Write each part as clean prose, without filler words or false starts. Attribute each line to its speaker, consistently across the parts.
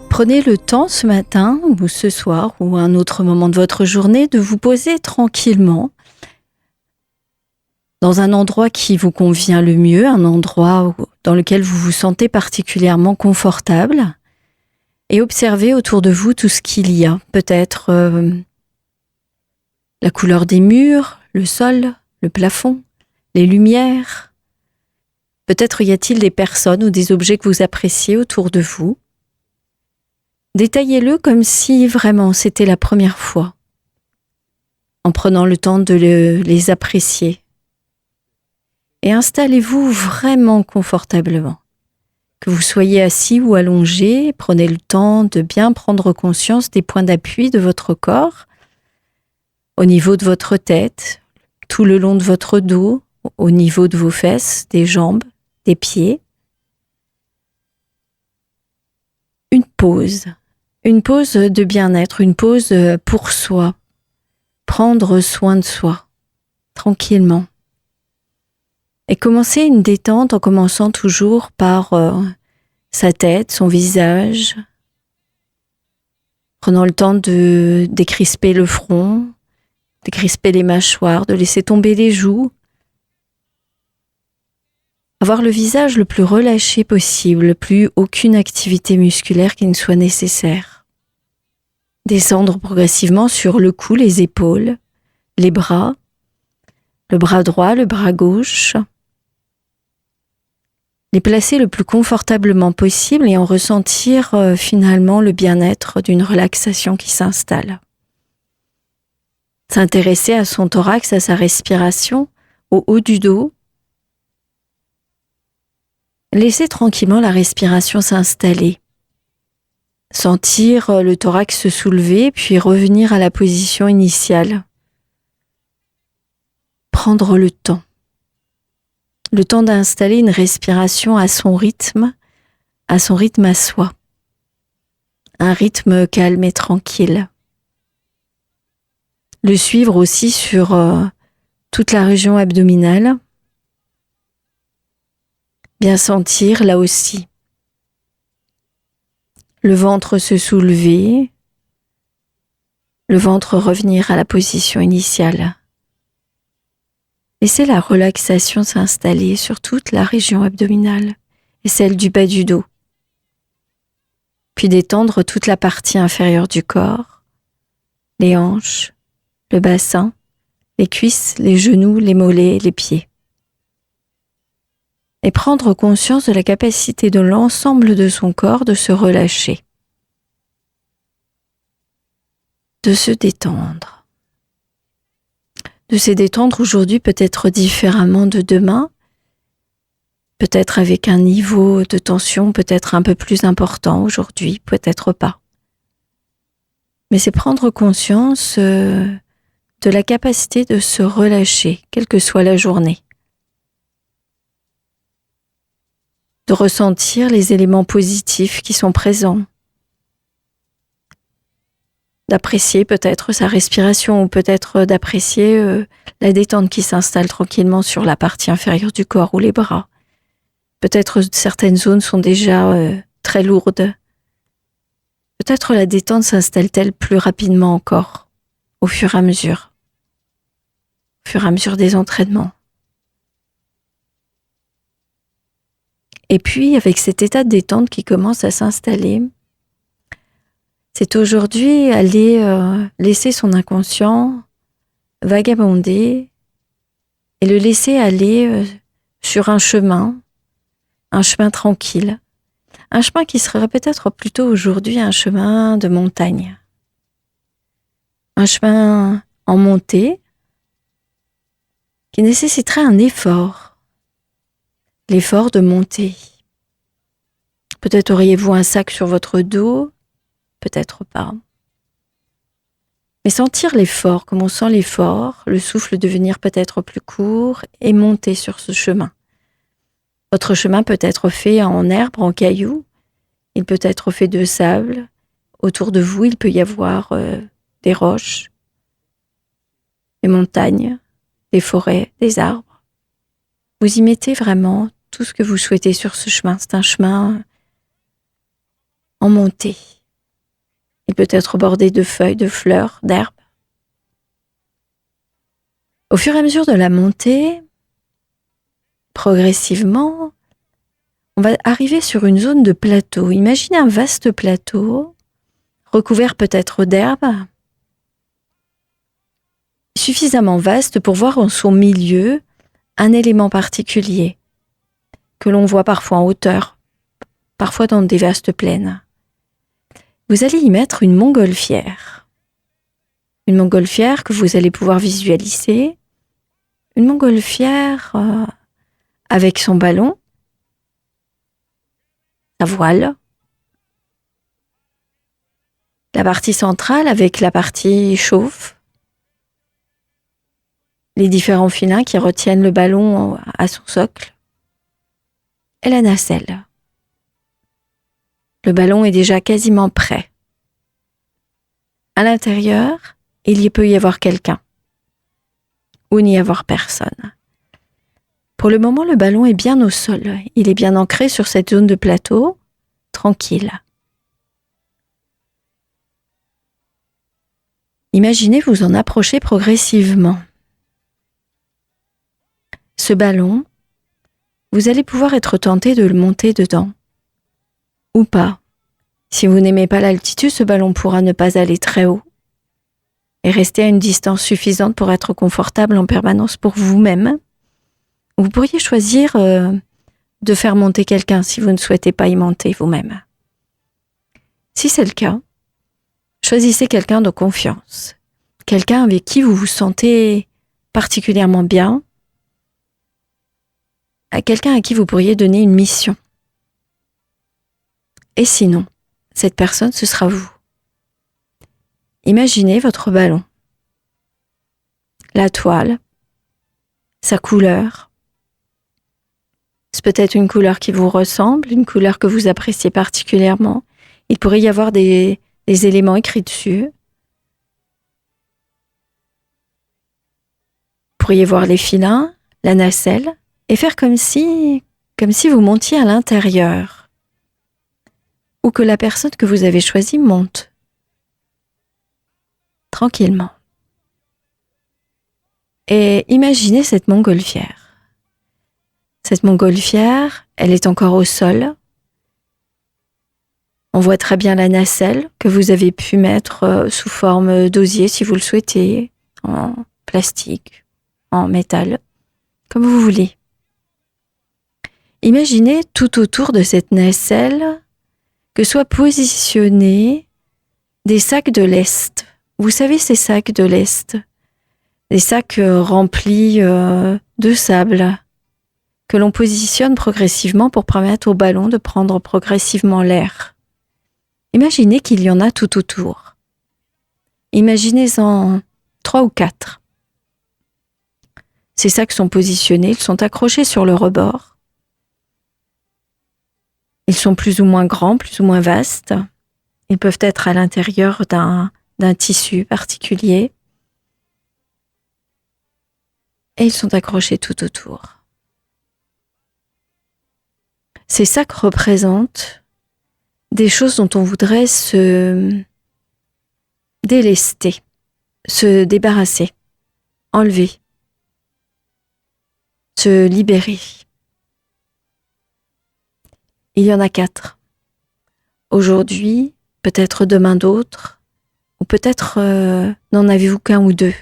Speaker 1: Prenez le temps ce matin ou ce soir ou à un autre moment de votre journée de vous poser tranquillement dans un endroit qui vous convient le mieux, un endroit dans lequel vous vous sentez particulièrement confortable et observez autour de vous tout ce qu'il y a. Peut-être la couleur des murs, le sol, le plafond, les lumières. Peut-être y a-t-il des personnes ou des objets que vous appréciez autour de vous. Détaillez-le comme si vraiment c'était la première fois, en prenant le temps de les apprécier. Et installez-vous vraiment confortablement. Que vous soyez assis ou allongé, prenez le temps de bien prendre conscience des points d'appui de votre corps, au niveau de votre tête, tout le long de votre dos, au niveau de vos fesses, des jambes, des pieds. Une pause de bien-être, une pause pour soi, prendre soin de soi, tranquillement. Et commencer une détente en commençant toujours par sa tête, son visage, prenant le temps de décrisper le front, décrisper les mâchoires, de laisser tomber les joues, avoir le visage le plus relâché possible, plus aucune activité musculaire qui ne soit nécessaire. Descendre progressivement sur le cou, les épaules, les bras, le bras droit, le bras gauche. Les placer le plus confortablement possible et en ressentir finalement le bien-être d'une relaxation qui s'installe. S'intéresser à son thorax, à sa respiration, au haut du dos. Laisser tranquillement la respiration s'installer. Sentir le thorax se soulever, puis revenir à la position initiale. Prendre le temps. Le temps d'installer une respiration à son rythme à soi. Un rythme calme et tranquille. Le suivre aussi sur toute la région abdominale. Bien sentir là aussi. Le ventre se soulever, le ventre revenir à la position initiale. Laissez la relaxation s'installer sur toute la région abdominale et celle du bas du dos. Puis détendre toute la partie inférieure du corps, les hanches, le bassin, les cuisses, les genoux, les mollets, les pieds. Et prendre conscience de la capacité de l'ensemble de son corps de se relâcher, de se détendre. De se détendre aujourd'hui peut-être différemment de demain, peut-être avec un niveau de tension peut-être un peu plus important aujourd'hui, peut-être pas. Mais c'est prendre conscience de la capacité de se relâcher, quelle que soit la journée. De ressentir les éléments positifs qui sont présents. D'apprécier peut-être sa respiration ou peut-être d'apprécier la détente qui s'installe tranquillement sur la partie inférieure du corps ou les bras. Peut-être certaines zones sont déjà très lourdes. Peut-être la détente s'installe-t-elle plus rapidement encore, au fur et à mesure des entraînements. Et puis, avec cet état de détente qui commence à s'installer, c'est aujourd'hui aller laisser son inconscient vagabonder et le laisser aller sur un chemin tranquille, un chemin qui serait peut-être plutôt aujourd'hui un chemin de montagne, un chemin en montée qui nécessiterait un effort, l'effort de monter. Peut-être auriez-vous un sac sur votre dos, peut-être pas. Mais sentir l'effort, comme on sent l'effort, le souffle devenir peut-être plus court et monter sur ce chemin. Votre chemin peut être fait en herbe, en cailloux, il peut être fait de sable. Autour de vous, il peut y avoir des roches, des montagnes, des forêts, des arbres. Vous y mettez vraiment tout ce que vous souhaitez sur ce chemin. C'est un chemin en montée. Il peut être bordé de feuilles, de fleurs, d'herbes. Au fur et à mesure de la montée, progressivement, on va arriver sur une zone de plateau. Imaginez un vaste plateau, recouvert peut-être d'herbes, suffisamment vaste pour voir en son milieu un élément particulier, que l'on voit parfois en hauteur, parfois dans des vastes plaines. Vous allez y mettre une montgolfière. Une montgolfière que vous allez pouvoir visualiser. Une montgolfière avec son ballon, sa voile, la partie centrale avec la partie chauffe, les différents filins qui retiennent le ballon à son socle, et la nacelle. Le ballon est déjà quasiment prêt. À l'intérieur, il y peut y avoir quelqu'un ou n'y avoir personne. Pour le moment, le ballon est bien au sol. Il est bien ancré sur cette zone de plateau, tranquille. Imaginez vous en approcher progressivement. Ce ballon, vous allez pouvoir être tenté de le monter dedans. Ou pas. Si vous n'aimez pas l'altitude, ce ballon pourra ne pas aller très haut et rester à une distance suffisante pour être confortable en permanence pour vous-même. Vous pourriez choisir de faire monter quelqu'un si vous ne souhaitez pas y monter vous-même. Si c'est le cas, choisissez quelqu'un de confiance, quelqu'un avec qui vous vous sentez particulièrement bien, à quelqu'un à qui vous pourriez donner une mission. Et sinon, cette personne, ce sera vous. Imaginez votre ballon, la toile, sa couleur. C'est peut-être une couleur qui vous ressemble, une couleur que vous appréciez particulièrement. Il pourrait y avoir des éléments écrits dessus. Vous pourriez voir les filins, la nacelle, et faire comme si vous montiez à l'intérieur, ou que la personne que vous avez choisie monte, tranquillement. Et imaginez cette montgolfière. Cette montgolfière, elle est encore au sol. On voit très bien la nacelle que vous avez pu mettre sous forme d'osier si vous le souhaitez, en plastique, en métal, comme vous voulez. Imaginez tout autour de cette nacelle que soient positionnés des sacs de lest. Vous savez ces sacs de lest, des sacs remplis de sable, que l'on positionne progressivement pour permettre au ballon de prendre progressivement l'air. Imaginez qu'il y en a tout autour. Imaginez-en 3 ou 4. Ces sacs sont positionnés, ils sont accrochés sur le rebord. Ils sont plus ou moins grands, plus ou moins vastes. Ils peuvent être à l'intérieur d'un tissu particulier. Et ils sont accrochés tout autour. Ces sacs représentent des choses dont on voudrait se délester, se débarrasser, enlever, se libérer. Il y en a 4. Aujourd'hui, peut-être demain d'autres, ou peut-être n'en avez-vous qu'un ou 2.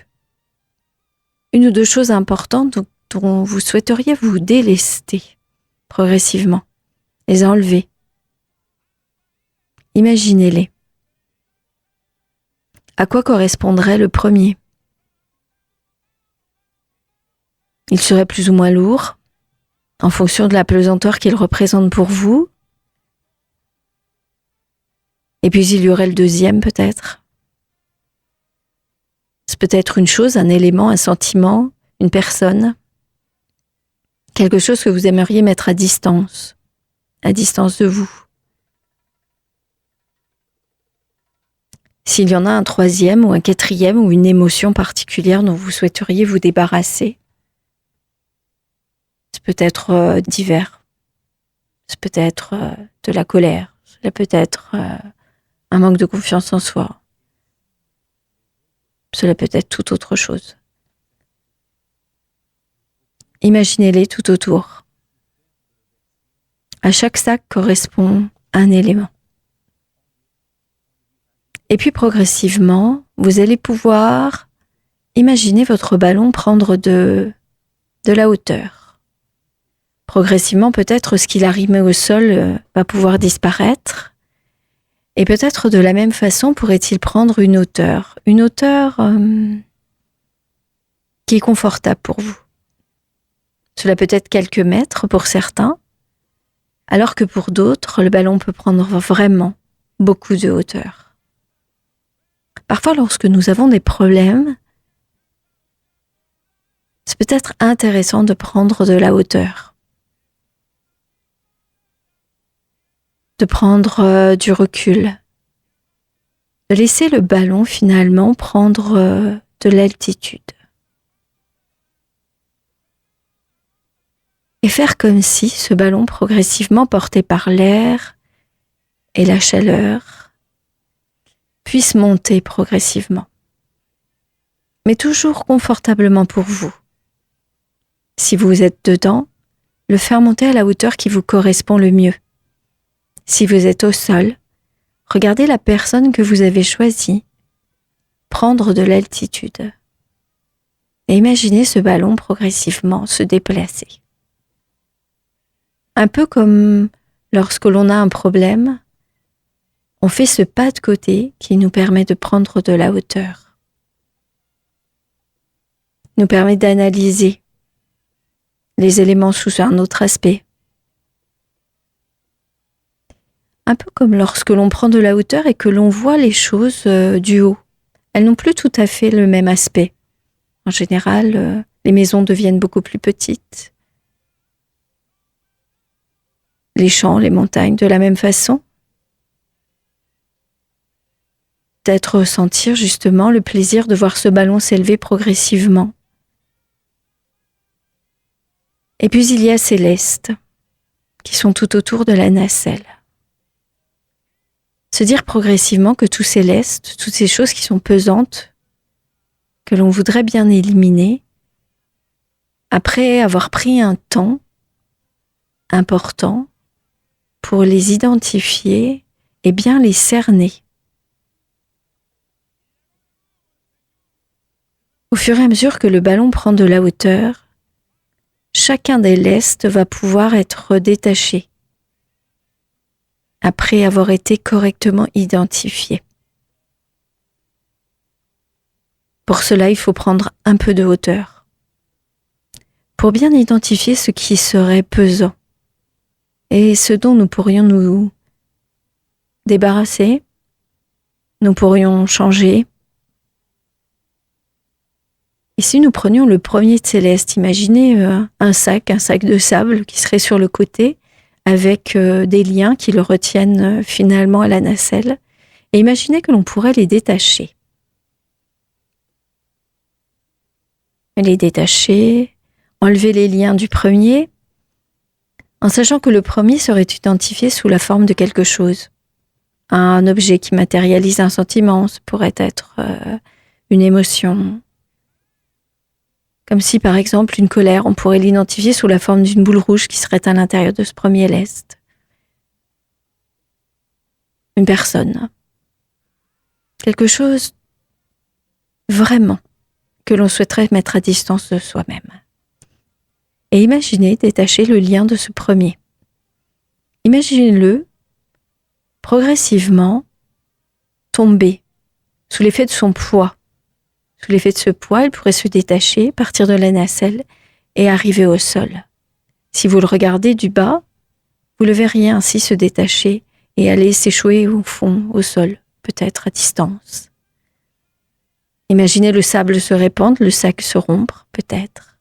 Speaker 1: Une ou 2 choses importantes dont vous souhaiteriez vous délester progressivement, les enlever. Imaginez-les. À quoi correspondrait le premier ? Il serait plus ou moins lourd, en fonction de la pesanteur qu'il représente pour vous. Et puis il y aurait le deuxième peut-être. peut être une chose, un élément, un sentiment, une personne, quelque chose que vous aimeriez mettre à distance de vous. S'il y en a un troisième ou un quatrième ou une émotion particulière dont vous souhaiteriez vous débarrasser, c'est peut-être divers. C'est peut-être de la colère. C'est peut-être un manque de confiance en soi. Cela peut être toute autre chose. Imaginez-les tout autour. À chaque sac correspond un élément. Et puis progressivement, vous allez pouvoir imaginer votre ballon prendre de la hauteur. Progressivement, peut-être ce qu'il arrivait au sol va pouvoir disparaître. Et peut-être de la même façon pourrait-il prendre une hauteur qui est confortable pour vous. Cela peut être quelques mètres pour certains, alors que pour d'autres, le ballon peut prendre vraiment beaucoup de hauteur. Parfois, lorsque nous avons des problèmes, c'est peut-être intéressant de prendre de la hauteur, de prendre du recul, de laisser le ballon finalement prendre de l'altitude. Et faire comme si ce ballon progressivement porté par l'air et la chaleur puisse monter progressivement, mais toujours confortablement pour vous. Si vous êtes dedans, le faire monter à la hauteur qui vous correspond le mieux. Si vous êtes au sol, regardez la personne que vous avez choisie prendre de l'altitude et imaginez ce ballon progressivement se déplacer. Un peu comme lorsque l'on a un problème, on fait ce pas de côté qui nous permet de prendre de la hauteur, nous permet d'analyser les éléments sous un autre aspect. Un peu comme lorsque l'on prend de la hauteur et que l'on voit les choses du haut. Elles n'ont plus tout à fait le même aspect. En général, les maisons deviennent beaucoup plus petites. Les champs, les montagnes, de la même façon. Peut-être ressentir justement le plaisir de voir ce ballon s'élever progressivement. Et puis il y a Céleste, qui sont tout autour de la nacelle. Se dire progressivement que tout Céleste, toutes ces choses qui sont pesantes, que l'on voudrait bien éliminer, après avoir pris un temps important pour les identifier et bien les cerner. Au fur et à mesure que le ballon prend de la hauteur, chacun des lestes va pouvoir être détaché après avoir été correctement identifié. Pour cela, il faut prendre un peu de hauteur pour bien identifier ce qui serait pesant et ce dont nous pourrions nous débarrasser, nous pourrions changer. Et si nous prenions le premier de Céleste, imaginez un sac de sable qui serait sur le côté avec des liens qui le retiennent finalement à la nacelle. Et imaginez que l'on pourrait les détacher. Enlever les liens du premier, en sachant que le premier serait identifié sous la forme de quelque chose. Un objet qui matérialise un sentiment, ça pourrait être une émotion. Comme si, par exemple, une colère, on pourrait l'identifier sous la forme d'une boule rouge qui serait à l'intérieur de ce premier lest. Une personne. Quelque chose vraiment que l'on souhaiterait mettre à distance de soi-même. Et imaginez détacher le lien de ce premier. Imaginez-le progressivement tomber sous l'effet de son poids. Sous l'effet de ce poids, il pourrait se détacher, partir de la nacelle et arriver au sol. Si vous le regardez du bas, vous le verriez ainsi se détacher et aller s'échouer au fond, au sol, peut-être à distance. Imaginez le sable se répandre, le sac se rompre, peut-être.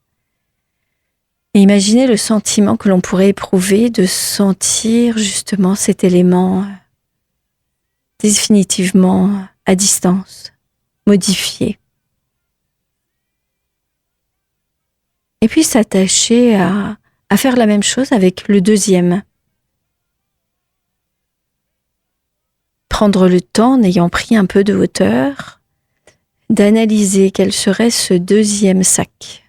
Speaker 1: Et imaginez le sentiment que l'on pourrait éprouver de sentir justement cet élément définitivement à distance, modifié. Et puis s'attacher à faire la même chose avec le deuxième. Prendre le temps, n'ayant pris un peu de hauteur, d'analyser quel serait ce deuxième sac.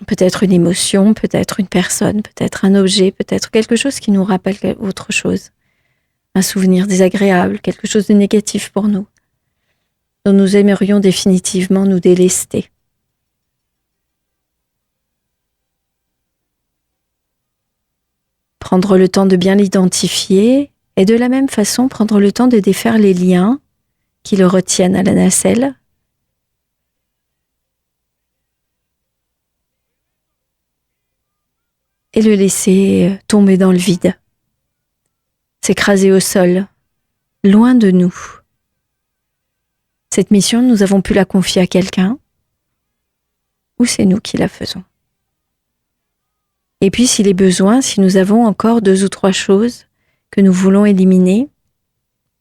Speaker 1: Peut-être une émotion, peut-être une personne, peut-être un objet, peut-être quelque chose qui nous rappelle autre chose. Un souvenir désagréable, quelque chose de négatif pour nous, dont nous aimerions définitivement nous délester. Prendre le temps de bien l'identifier et de la même façon prendre le temps de défaire les liens qui le retiennent à la nacelle. Et le laisser tomber dans le vide, s'écraser au sol, loin de nous. Cette mission, nous avons pu la confier à quelqu'un, ou c'est nous qui la faisons. Et puis, s'il est besoin, si nous avons encore 2 ou 3 choses que nous voulons éliminer,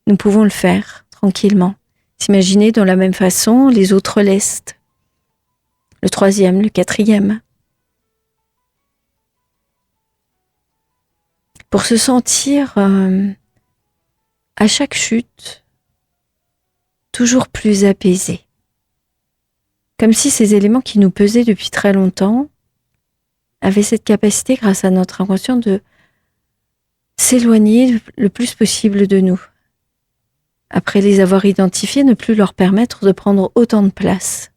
Speaker 1: nous pouvons le faire tranquillement. S'imaginer de la même façon les autres lestes. Le 3e, le 4e. Pour se sentir à chaque chute toujours plus apaisé. Comme si ces éléments qui nous pesaient depuis très longtemps avaient cette capacité, grâce à notre inconscient, de s'éloigner le plus possible de nous. Après les avoir identifiés, ne plus leur permettre de prendre autant de place.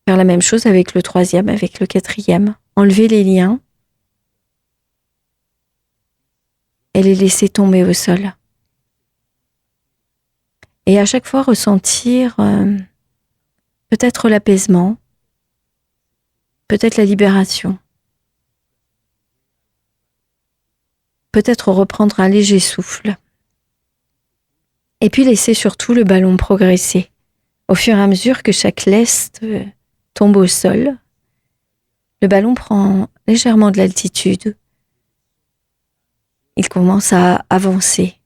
Speaker 1: Faire la même chose avec le 3e, avec le 4e. Enlever les liens et les laisser tomber au sol. Et à chaque fois ressentir peut-être l'apaisement, peut-être la libération, peut-être reprendre un léger souffle. Et puis laisser surtout le ballon progresser. Au fur et à mesure que chaque leste tombe au sol, le ballon prend légèrement de l'altitude. Il commence à avancer.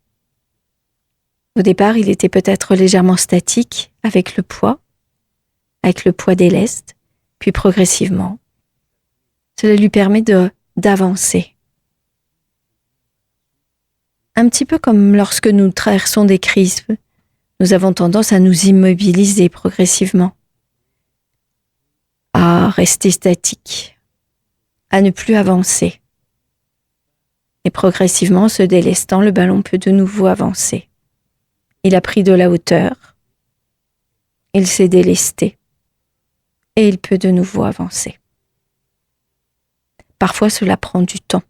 Speaker 1: Au départ, il était peut-être légèrement statique avec le poids des lestes, puis progressivement, cela lui permet d'avancer. Un petit peu comme lorsque nous traversons des crises, nous avons tendance à nous immobiliser progressivement, à rester statique, à ne plus avancer. Et progressivement, se délestant, le ballon peut de nouveau avancer. Il a pris de la hauteur, il s'est délesté, et il peut de nouveau avancer. Parfois, cela prend du temps.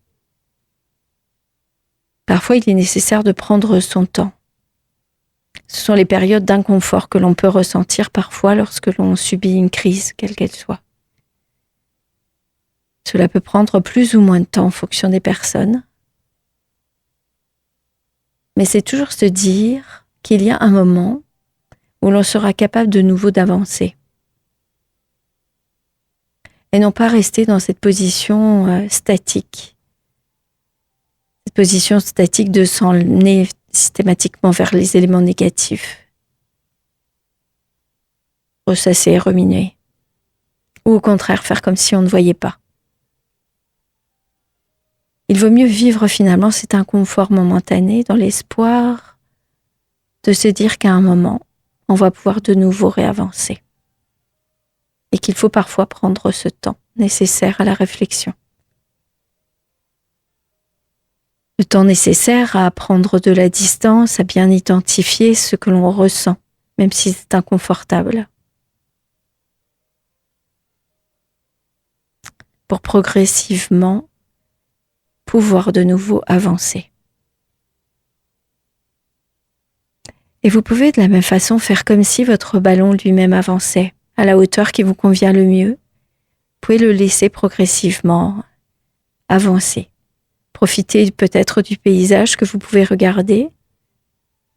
Speaker 1: Parfois, il est nécessaire de prendre son temps. Ce sont les périodes d'inconfort que l'on peut ressentir parfois lorsque l'on subit une crise, quelle qu'elle soit. Cela peut prendre plus ou moins de temps en fonction des personnes. Mais c'est toujours se dire qu'il y a un moment où l'on sera capable de nouveau d'avancer. Et non pas rester dans cette position statique. Cette position statique de s'emmener systématiquement vers les éléments négatifs. Ressasser, ruminer. Ou au contraire, faire comme si on ne voyait pas. Il vaut mieux vivre finalement cet inconfort momentané dans l'espoir de se dire qu'à un moment, on va pouvoir de nouveau réavancer. Et qu'il faut parfois prendre ce temps nécessaire à la réflexion. Le temps nécessaire à prendre de la distance, à bien identifier ce que l'on ressent, même si c'est inconfortable. Pour progressivement pouvoir de nouveau avancer. Et vous pouvez de la même façon faire comme si votre ballon lui-même avançait, à la hauteur qui vous convient le mieux. Vous pouvez le laisser progressivement avancer. Profitez peut-être du paysage que vous pouvez regarder.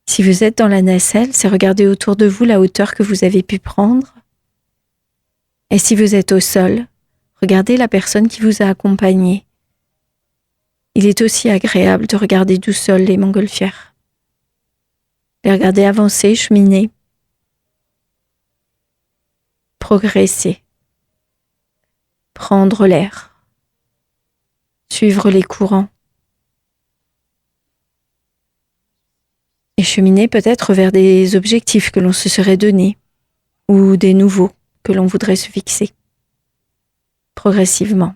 Speaker 1: Si vous êtes dans la nacelle, c'est regarder autour de vous la hauteur que vous avez pu prendre. Et si vous êtes au sol, regardez la personne qui vous a accompagné. Il est aussi agréable de regarder du sol les montgolfières. Les regarder avancer, cheminer, progresser, prendre l'air, suivre les courants et cheminer peut-être vers des objectifs que l'on se serait donnés ou des nouveaux que l'on voudrait se fixer progressivement.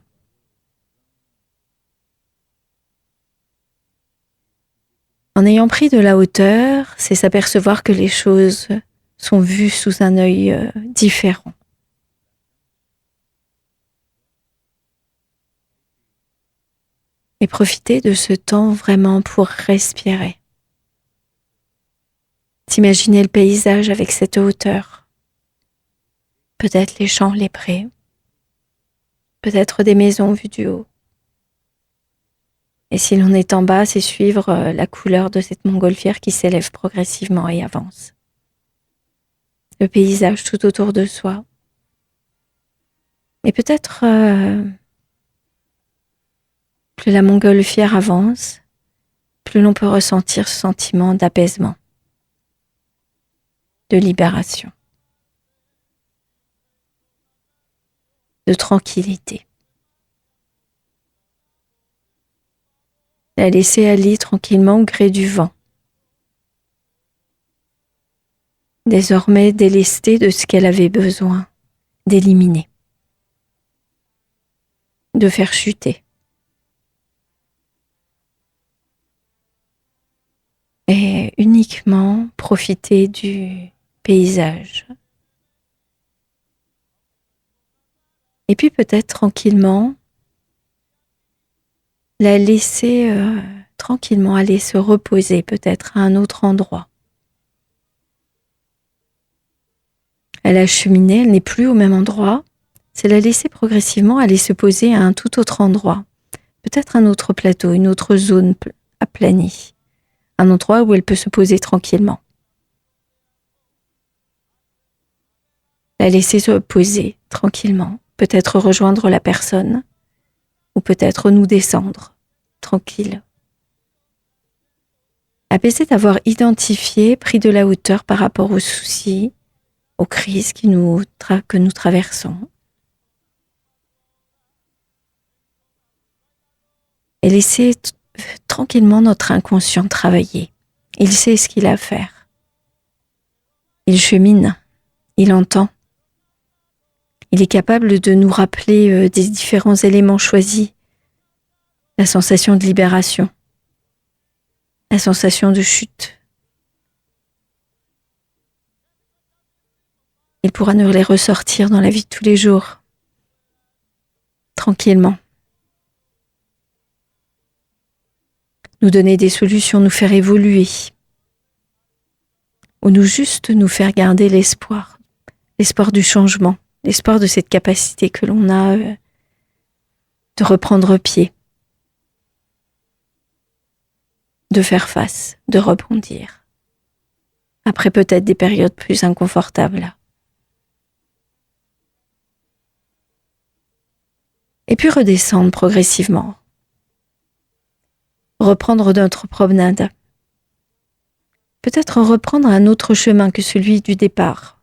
Speaker 1: En ayant pris de la hauteur, c'est s'apercevoir que les choses sont vues sous un œil différent. Et profiter de ce temps vraiment pour respirer. S'imaginer le paysage avec cette hauteur. Peut-être les champs, les prés. Peut-être des maisons vues du haut. Et si l'on est en bas, c'est suivre la couleur de cette montgolfière qui s'élève progressivement et avance. Le paysage tout autour de soi. Et peut-être plus la montgolfière avance, plus l'on peut ressentir ce sentiment d'apaisement, de libération, de tranquillité. La laisser aller tranquillement au gré du vent. Désormais délestée de ce qu'elle avait besoin d'éliminer, de faire chuter. Et uniquement profiter du paysage. Et puis peut-être tranquillement la laisser tranquillement aller se reposer peut-être à un autre endroit. Elle a cheminé, elle n'est plus au même endroit, c'est la laisser progressivement aller se poser à un tout autre endroit, peut-être un autre plateau, une autre zone aplanie, un endroit où elle peut se poser tranquillement. La laisser se poser tranquillement, peut-être rejoindre la personne, ou peut-être nous descendre, tranquille. Apaisé d'avoir identifié, pris de la hauteur par rapport aux soucis, aux crises que nous traversons. Et laisser tranquillement notre inconscient travailler. Il sait ce qu'il a à faire. Il chemine, il entend. Il est capable de nous rappeler des différents éléments choisis. La sensation de libération, la sensation de chute. Il pourra nous les ressortir dans la vie de tous les jours, tranquillement. Nous donner des solutions, nous faire évoluer, ou nous faire garder l'espoir du changement, l'espoir de cette capacité que l'on a de reprendre pied, de faire face, de rebondir, après peut-être des périodes plus inconfortables. Et puis redescendre progressivement. Reprendre notre promenade. Peut-être reprendre un autre chemin que celui du départ.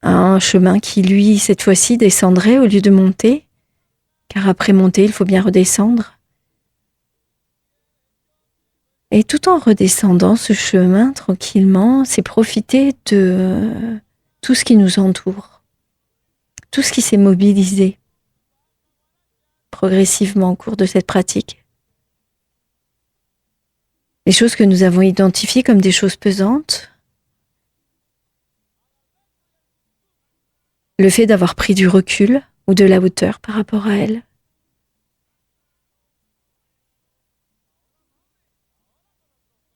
Speaker 1: Un chemin qui, lui, cette fois-ci, descendrait au lieu de monter, car après monter, il faut bien redescendre. Et tout en redescendant ce chemin tranquillement, c'est profiter de tout ce qui nous entoure, tout ce qui s'est mobilisé progressivement au cours de cette pratique. Les choses que nous avons identifiées comme des choses pesantes, le fait d'avoir pris du recul ou de la hauteur par rapport à elles,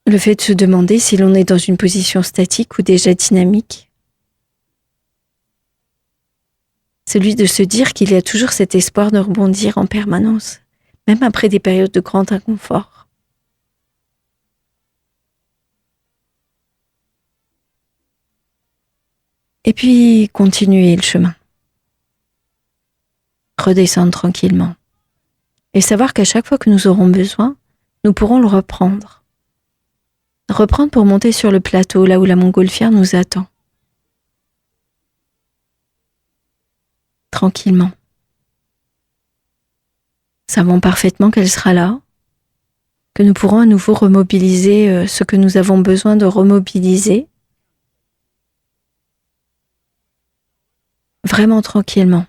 Speaker 1: le fait de se demander si l'on est dans une position statique ou déjà dynamique, celui de se dire qu'il y a toujours cet espoir de rebondir en permanence, même après des périodes de grand inconfort. Et puis, continuer le chemin. Redescendre tranquillement. Et savoir qu'à chaque fois que nous aurons besoin, nous pourrons le reprendre. Reprendre pour monter sur le plateau, là où la montgolfière nous attend. Tranquillement. Savons parfaitement qu'elle sera là, que nous pourrons à nouveau remobiliser ce que nous avons besoin de remobiliser. Vraiment tranquillement.